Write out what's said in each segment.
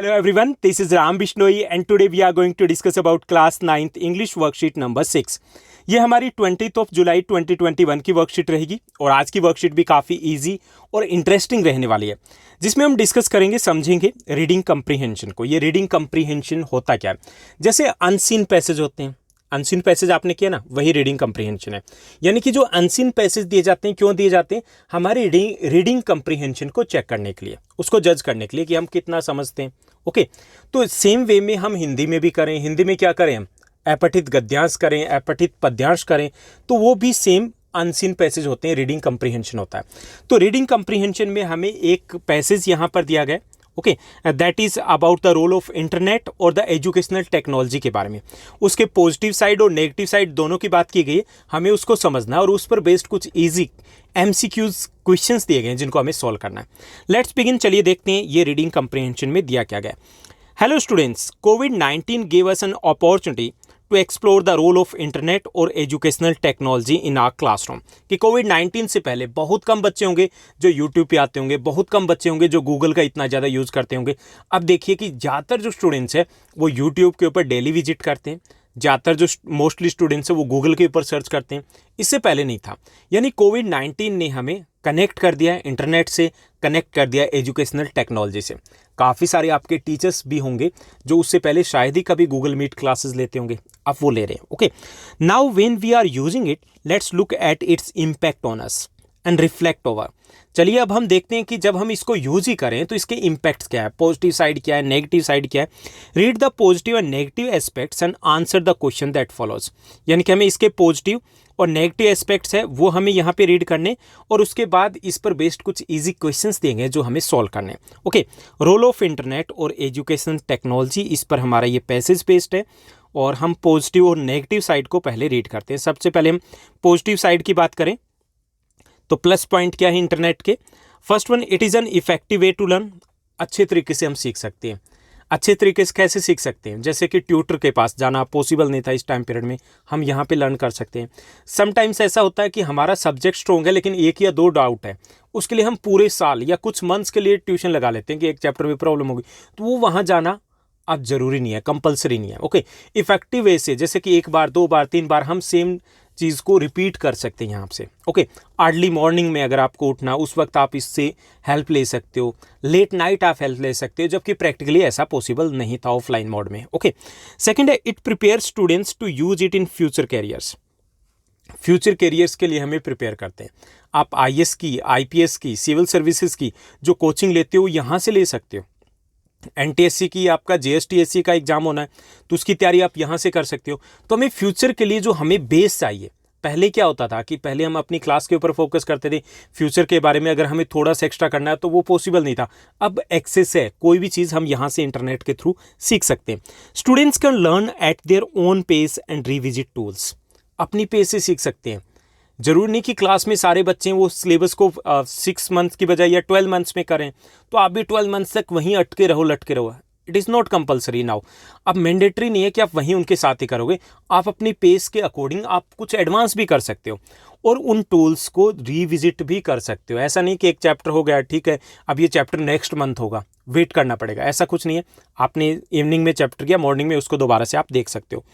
Hello everyone, this is Ram Bishnoi and today we are going to discuss about class 9th English worksheet number 6। ये हमारी 20th जुलाई 2021 की worksheet रहेगी और आज की वर्कशीट भी काफ़ी इजी और इंटरेस्टिंग रहने वाली है, जिसमें हम डिस्कस करेंगे, समझेंगे रीडिंग कम्प्रीहेंशन को। ये रीडिंग कम्प्रीहेंशन होता क्या है? जैसे अनसीन पैसेज होते हैं, अनसीन पैसेज आपने किया ना, वही रीडिंग कम्प्रीहेंशन है। यानी कि जो अनसीन पैसेज दिए जाते हैं, क्यों दिए जाते हैं? हमारी रीडिंग कम्प्रीहेंशन को चेक करने के लिए, उसको जज करने के लिए कि हम कितना समझते हैं। ओके, तो सेम वे में हम हिंदी में भी करें। हिंदी में क्या करें हम? अपठित गद्यांश करें, अपठित पद्यांश करें, तो वो भी सेम अनसीन पैसेज होते हैं, रीडिंग कम्प्रीहेंशन होता है। तो रीडिंग कम्प्रीहेंशन में हमें एक पैसेज यहाँ पर दिया गया, okay, that is about the role of internet और द एजुकेशनल टेक्नोलॉजी के बारे में। उसके पॉजिटिव साइड और नेगेटिव साइड दोनों की बात की गई है, हमें उसको समझना है और उस पर बेस्ड कुछ इजी MCQs क्वेश्चंस दिए गए हैं जिनको हमें सॉल्व करना है। लेट्स बिगिन, चलिए देखते हैं ये रीडिंग कम्प्रीहेंशन में दिया क्या गया। Hello students, covid gave us an opportunity to explore the role of internet और educational technology in our classroom. कि कोविड-19 से पहले बहुत कम बच्चे होंगे जो यूट्यूब पे आते होंगे, बहुत कम बच्चे होंगे जो गूगल का इतना ज़्यादा यूज़ करते होंगे। अब देखिए कि ज़्यादातर जो स्टूडेंट्स हैं वो यूट्यूब के ऊपर डेली विजिट करते हैं, ज़्यादातर जो मोस्टली स्टूडेंट्स हैं वो गूगल के ऊपर सर्च करते हैं। इससे पहले नहीं था। यानी कोविड-19 ने हमें कनेक्ट कर दिया है, इंटरनेट से कनेक्ट कर दिया एजुकेशनल टेक्नोलॉजी से। काफ़ी सारे आपके टीचर्स भी होंगे जो उससे पहले शायद ही कभी गूगल मीट क्लासेस लेते होंगे, अब वो ले रहे हैं। Okay, now when we are using it, let's look at its impact on us and reflect over. चलिए अब हम देखते हैं कि जब हम इसको यूज ही करें तो इसके इम्पैक्ट्स क्या है, पॉजिटिव साइड क्या है, नेगेटिव साइड क्या है। Read the positive and negative aspects and answer the question that follows. यानी कि हमें इसके पॉजिटिव और नेगेटिव एस्पेक्ट्स है वो हमें यहाँ पे रीड करने और उसके बाद इस पर बेस्ड कुछ इजी क्वेश्चंस देंगे जो हमें सॉल्व करने। ओके, रोल ऑफ इंटरनेट और एजुकेशन टेक्नोलॉजी, इस पर हमारा ये पैसेज बेस्ड है और हम पॉजिटिव और नेगेटिव साइड को पहले रीड करते हैं। सबसे पहले हम पॉजिटिव साइड की बात करें तो प्लस पॉइंट क्या है इंटरनेट के? First one, it is an effective way to learn. अच्छे तरीके से हम सीख सकते हैं। अच्छे तरीके से कैसे सीख सकते हैं? जैसे कि ट्यूटर के पास जाना पॉसिबल नहीं था इस टाइम पीरियड में, हम यहाँ पे लर्न कर सकते हैं। समटाइम्स ऐसा होता है कि हमारा सब्जेक्ट स्ट्रॉन्ग है लेकिन एक या दो डाउट है, उसके लिए हम पूरे साल या कुछ मंथ्स के लिए ट्यूशन लगा लेते हैं कि एक चैप्टर में प्रॉब्लम होगी, तो वो वहाँ जाना अब जरूरी नहीं है, कंपलसरी नहीं है। ओके, इफेक्टिव वे से, जैसे कि एक बार, दो बार, तीन बार हम सेम चीज़ को रिपीट कर सकते हैं यहाँ से। ओके, अर्ली मॉर्निंग में अगर आपको उठना, उस वक्त आप इससे हेल्प ले सकते हो। लेट नाइट आप हेल्प ले सकते हो, जबकि प्रैक्टिकली ऐसा पॉसिबल नहीं था ऑफलाइन मोड में। ओके, सेकंड है, it prepare students to use it in future careers. Future careers के लिए हमें प्रिपेयर करते हैं। आप IAS की, IPS की, सिविल सर्विसेज की जो कोचिंग लेते हो यहाँ से ले सकते हो। NTSC की, आपका JSTSC का एग्जाम होना है तो उसकी तैयारी आप यहाँ से कर सकते हो। तो हमें फ्यूचर के लिए जो हमें बेस चाहिए, पहले क्या होता था कि पहले हम अपनी क्लास के ऊपर फोकस करते थे, फ्यूचर के बारे में अगर हमें थोड़ा सा एक्स्ट्रा करना है तो वो पॉसिबल नहीं था। अब एक्सेस है, कोई भी चीज़ हम यहाँ से इंटरनेट के थ्रू सीख सकते हैं। Students can learn at their own pace and revisit tools. अपनी पेस से सीख सकते हैं। जरूरी नहीं कि क्लास में सारे बच्चे वो सिलेबस को 6 मंथ्स की बजाय या 12 मंथ्स में करें, तो आप भी 12 मंथ्स तक वहीं अटके रहो, लटके रहो। It is not compulsory now. अब मैंडेटरी नहीं है कि आप वहीं उनके साथ ही करोगे, आप अपनी पेस के अकॉर्डिंग आप कुछ एडवांस भी कर सकते हो और उन टूल्स को रिविजिट भी कर सकते हो। ऐसा नहीं कि एक चैप्टर हो गया, ठीक है, अब ये चैप्टर नेक्स्ट मंथ होगा, वेट करना पड़ेगा, ऐसा कुछ नहीं है। आपने इवनिंग में चैप्टर किया, मॉर्निंग में उसको दोबारा से आप देख सकते हो।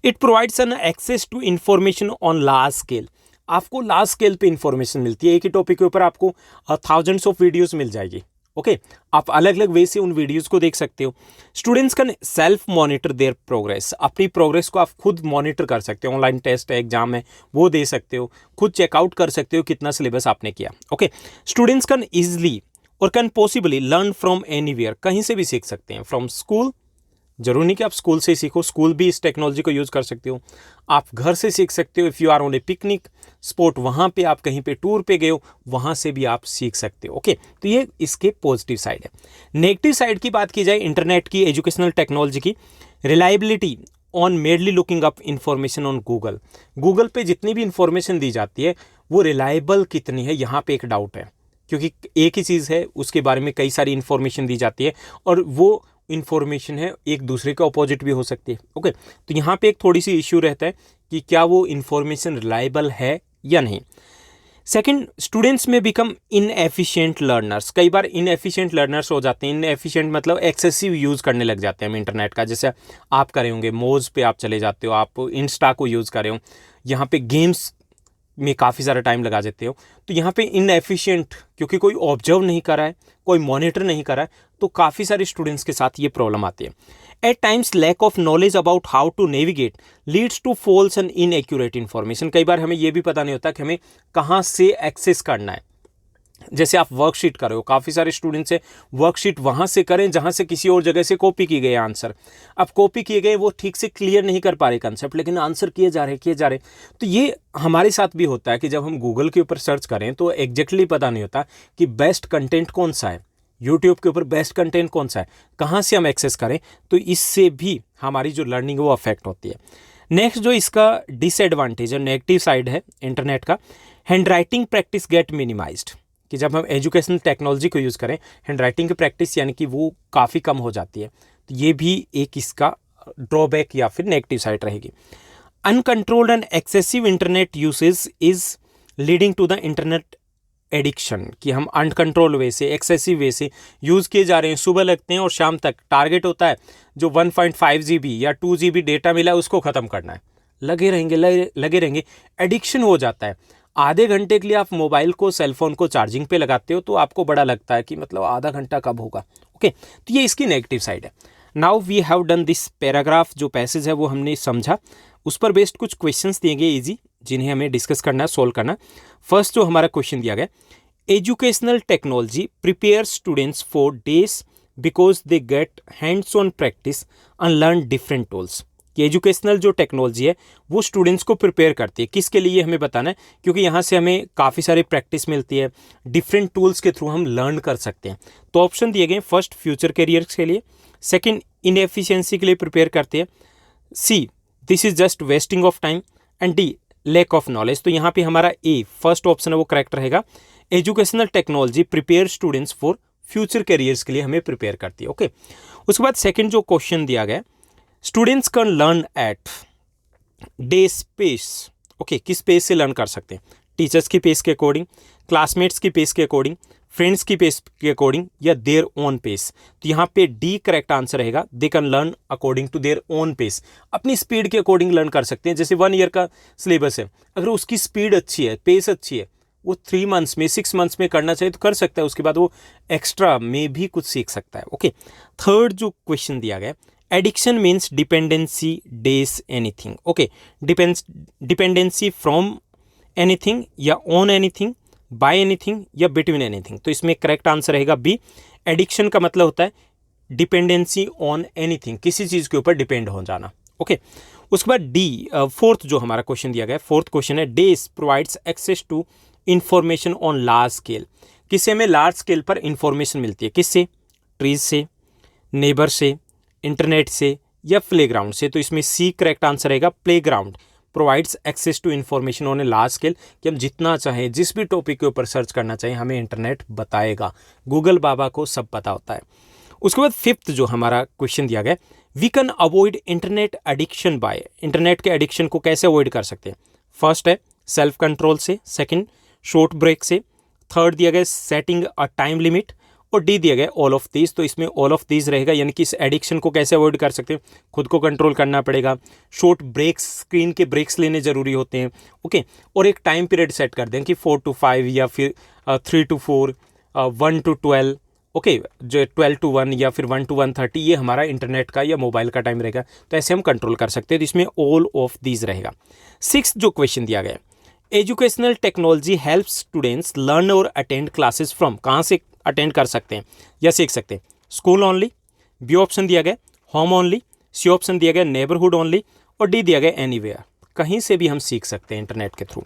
It provides an access to information on large scale. आपको लार्ज स्केल पे इंफॉर्मेशन मिलती है, एक ही टॉपिक के ऊपर आपको थाउजेंड्स ऑफ वीडियोस मिल जाएगी। ओके, आप अलग अलग वे से उन वीडियोस को देख सकते हो। Students can self monitor there progress. अपनी प्रोग्रेस को आप खुद मॉनिटर कर सकते हो। ऑनलाइन टेस्ट है, एग्जाम है, वो दे सकते हो, खुद चेकआउट कर सकते हो कितना सिलेबस आपने किया। ओके, स्टूडेंट्स कैन ईजिली और can possibly learn from anywhere. कहीं से भी सीख सकते हैं, फ्रॉम स्कूल, जरूरी नहीं कि आप स्कूल से ही सीखो, स्कूल भी इस टेक्नोलॉजी को यूज़ कर सकते हो। आप घर से सीख सकते हो, if you are on a picnic spot, वहाँ पे आप कहीं पे टूर पे गए हो, वहाँ से भी आप सीख सकते हो। ओके, तो ये इसके पॉजिटिव साइड है। नेगेटिव साइड की बात की जाए इंटरनेट की, एजुकेशनल टेक्नोलॉजी की, reliability on medley looking up information on Google. Google पे जितनी भी इंफॉर्मेशन दी जाती है वो रिलायबल कितनी है, यहाँ पे एक डाउट है, क्योंकि एक ही चीज़ है, उसके बारे में कई सारी इंफॉर्मेशन दी जाती है और वो इन्फॉर्मेशन है एक दूसरे के अपोजिट भी हो सकती है। ओके, तो यहाँ पे एक थोड़ी सी इश्यू रहता है कि क्या वो इन्फॉर्मेशन रिलायबल है या नहीं। सेकंड, स्टूडेंट्स में बिकम इनएफिशिएंट लर्नर्स। कई बार इनएफिशिएंट लर्नर्स हो जाते हैं। इनएफिशिएंट मतलब एक्सेसिव यूज़ करने लग जाते हैं हम इंटरनेट का। जैसे आप कर रहे होंगे, मोज पे आप चले जाते हो, आप इंस्टा को यूज़ कर रहे हो, यहाँ पे गेम्स में काफ़ी सारा टाइम लगा देते हो, तो यहाँ पे इनएफिशिएंट, क्योंकि कोई ऑब्जर्व नहीं कर रहा है, कोई मॉनिटर नहीं कर रहा है, तो काफ़ी सारे स्टूडेंट्स के साथ ये प्रॉब्लम आती है। At times lack of knowledge about how to navigate leads to false and inaccurate information. कई बार हमें ये भी पता नहीं होता कि हमें कहाँ से एक्सेस करना है। जैसे आप वर्कशीट कर रहे हो, काफ़ी सारे स्टूडेंट्स हैं, वर्कशीट वहाँ से करें जहाँ से किसी और जगह से कॉपी की गई आंसर। अब कॉपी किए गए, वो ठीक से क्लियर नहीं कर पा रहे कंसेप्ट, लेकिन आंसर किए जा रहे। तो ये हमारे साथ भी होता है कि जब हम गूगल के ऊपर सर्च करें तो एग्जैक्टली पता नहीं होता कि बेस्ट कंटेंट कौन सा है, यूट्यूब के ऊपर बेस्ट कंटेंट कौन सा है, कहाँ से हम एक्सेस करें। तो इससे भी हमारी जो लर्निंग है वो अफेक्ट होती है। नेक्स्ट जो इसका डिसएडवांटेज और नेगेटिव साइड है इंटरनेट का, hand writing practice get minimized. कि जब हम एजुकेशनल टेक्नोलॉजी को यूज़ करें, हैंड राइटिंग की प्रैक्टिस यानी कि वो काफ़ी कम हो जाती है। तो ये भी एक इसका ड्रॉबैक या फिर नेगेटिव साइड रहेगी। Uncontrolled and excessive internet usage is leading to the internet addiction. कि हम अनकंट्रोल वे से, एक्सेसिव वे से यूज़ किए जा रहे हैं, सुबह लगते हैं और शाम तक टारगेट होता है जो 1.5 GB या 2 GB डेटा मिला है उसको ख़त्म करना है, लगे रहेंगे, एडिक्शन हो जाता है। आधे घंटे के लिए आप मोबाइल को, सेलफोन को चार्जिंग पे लगाते हो तो आपको बड़ा लगता है कि मतलब आधा घंटा कब होगा। ओके, तो ये इसकी नेगेटिव साइड है। Now we have done this paragraph, जो पैसेज है वो हमने समझा, उस पर बेस्ड कुछ क्वेश्चंस दिए गए इजी, जिन्हें हमें डिस्कस करना है, सोल्व करना। फर्स्ट जो हमारा क्वेश्चन दिया गया, educational technology prepare students for days because they get hands on practice and learn different tools. कि एजुकेशनल जो टेक्नोलॉजी है वो स्टूडेंट्स को प्रिपेयर करती है, किसके लिए हमें बताना है, क्योंकि यहाँ से हमें काफ़ी सारी प्रैक्टिस मिलती है, डिफरेंट टूल्स के थ्रू हम लर्न कर सकते हैं। तो ऑप्शन दिए गए, फर्स्ट फ्यूचर करियर्स के लिए, सेकंड इनएफिशिएंसी के लिए प्रिपेयर करते हैं, C this is just wasting of time, and D lack of knowledge. तो यहाँ पे हमारा ए फर्स्ट ऑप्शन है वो करेक्ट रहेगा। Educational technology prepare students for future careers के लिए हमें प्रिपेयर करती है। ओके, उसके बाद सेकंड जो क्वेश्चन दिया गया, students can learn at day space. Okay, किस पेस से लर्न कर सकते हैं, टीचर्स की पेस के अकॉर्डिंग, क्लासमेट्स की पेस के अकॉर्डिंग, फ्रेंड्स की पेस के अकॉर्डिंग, या देयर ओन पेस। तो यहाँ पे डी करेक्ट आंसर रहेगा, they can learn according to their own pace. अपनी स्पीड के अकॉर्डिंग लर्न कर सकते हैं। जैसे 1 ईयर का सिलेबस है, अगर उसकी स्पीड अच्छी है, पेस अच्छी है, वो 3 मंथ्स में, 6 मंथ्स में करना चाहिए तो कर सकता है, उसके बाद वो एक्स्ट्रा में भी कुछ सीख सकता है। ओके, थर्ड जो क्वेश्चन दिया गया, addiction means dependency days anything. Okay, dependency from anything या ऑन एनीथिंग, बाय एनीथिंग या बिटवीन एनीथिंग। तो इसमें करेक्ट आंसर रहेगा बी। एडिक्शन का मतलब होता है डिपेंडेंसी ऑन एनीथिंग, किसी चीज़ के ऊपर डिपेंड हो जाना। ओके, उसके बाद डी फोर्थ जो हमारा क्वेश्चन दिया गया, फोर्थ क्वेश्चन है, these provides access to information on large scale. किससे हमें लार्ज स्केल पर इंफॉर्मेशन मिलती है, किससे, ट्रीज से, नेबर से, इंटरनेट से या प्लेग्राउंड से। तो इसमें सी करेक्ट आंसर रहेगा, playground provides access to information on a large scale. कि हम जितना चाहें, जिस भी टॉपिक के ऊपर सर्च करना चाहें, हमें इंटरनेट बताएगा। गूगल बाबा को सब पता होता है। उसके बाद फिफ्थ जो हमारा क्वेश्चन दिया गया, we can avoid internet addiction by. Internet के एडिक्शन को कैसे अवॉइड कर सकते हैं, फर्स्ट है सेल्फ कंट्रोल से, सेकेंड शॉर्ट ब्रेक से, थर्ड दिया गया सेटिंग अ टाइम लिमिट, और डी दिया गया ऑल ऑफ दीज। तो इसमें ऑल ऑफ दीज रहेगा, यानी कि इस एडिक्शन को कैसे अवॉइड कर सकते हैं, खुद को कंट्रोल करना पड़ेगा, शॉर्ट ब्रेक्स, स्क्रीन के ब्रेक्स लेने जरूरी होते हैं। ओके, और एक टाइम पीरियड सेट कर दें कि 4 to 5 या फिर 3 to 4, 1 to 12। ओके, जो 12 to 1 या फिर 1 to 1:30 ये हमारा इंटरनेट का या मोबाइल का टाइम रहेगा। तो ऐसे हम कंट्रोल कर सकते हैं। तो इसमें ऑल ऑफ दीज रहेगा। सिक्स्थ जो क्वेश्चन दिया गया, educational technology helps students learn और अटेंड क्लासेस फ्रॉम। कहाँ से अटेंड कर सकते हैं या सीख सकते हैं, स्कूल ओनली, बी ऑप्शन दिया गया होम ओनली, सी ऑप्शन दिया गया नेबरहुड ओनली, और डी दिया गया एनीवेयर। कहीं से भी हम सीख सकते हैं इंटरनेट के थ्रू।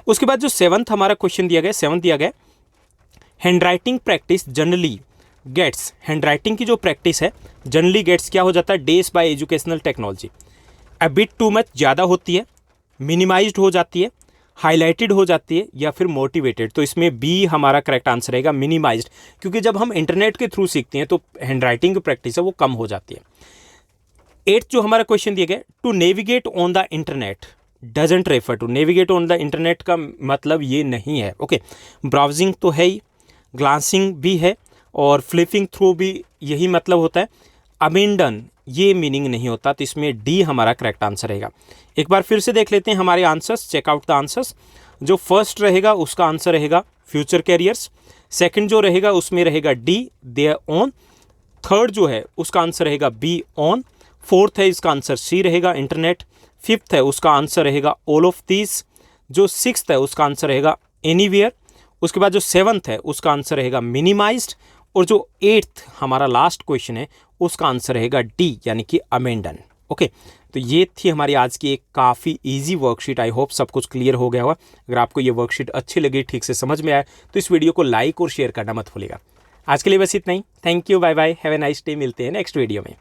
उसके बाद जो सेवंथ हमारा क्वेश्चन दिया गया, सेवंथ दिया गया, hand writing practice generally gets. Hand writing की जो प्रैक्टिस है जनरली गेट्स क्या हो जाता है, days by educational technology. A bit too much, ज़्यादा होती है, मिनिमाइज्ड हो जाती है, हाईलाइटेड हो जाती है, या फिर मोटिवेटेड। तो इसमें बी हमारा करेक्ट आंसर रहेगा, मिनिमाइज्ड। क्योंकि जब हम इंटरनेट के थ्रू सीखते हैं तो हैंड राइटिंग की प्रैक्टिस है वो कम हो जाती है। एट्थ जो हमारा क्वेश्चन दिया गया, to navigate on the internet doesn't refer to. Navigate on the internet का मतलब ये नहीं है। ओके, ब्राउजिंग तो है ही, ग्लांसिंग भी है और फ्लिपिंग थ्रू भी यही मतलब होता है। अबेंडन ये मीनिंग नहीं होता, तो इसमें डी हमारा करेक्ट आंसर रहेगा। एक बार फिर से देख लेते हैं हमारे आंसर्स, चेकआउट द आंसर्स। जो फर्स्ट रहेगा उसका आंसर रहेगा फ्यूचर कैरियर्स। सेकंड जो रहेगा उसमें रहेगा डी, देयर ओन। थर्ड जो है उसका आंसर रहेगा बी, ऑन। फोर्थ है इसका आंसर सी रहेगा, इंटरनेट। फिफ्थ है उसका आंसर रहेगा ऑल ऑफ दीज। जो सिक्स्थ है उसका आंसर रहेगा एनीवेयर। उसके बाद जो सेवन्थ है उसका आंसर रहेगा मिनिमाइज्ड। और जो एट्थ हमारा लास्ट क्वेश्चन है उसका आंसर रहेगा डी, यानी कि अमेंडन। ओके, तो ये थी हमारी आज की एक काफ़ी इजी वर्कशीट। आई होप सब कुछ क्लियर हो गया होगा। अगर आपको ये वर्कशीट अच्छी लगी, ठीक से समझ में आए, तो इस वीडियो को लाइक और शेयर करना मत भूलिएगा। आज के लिए बस इतना ही। Thank you, bye bye, have a nice day. मिलते हैं नेक्स्ट वीडियो में।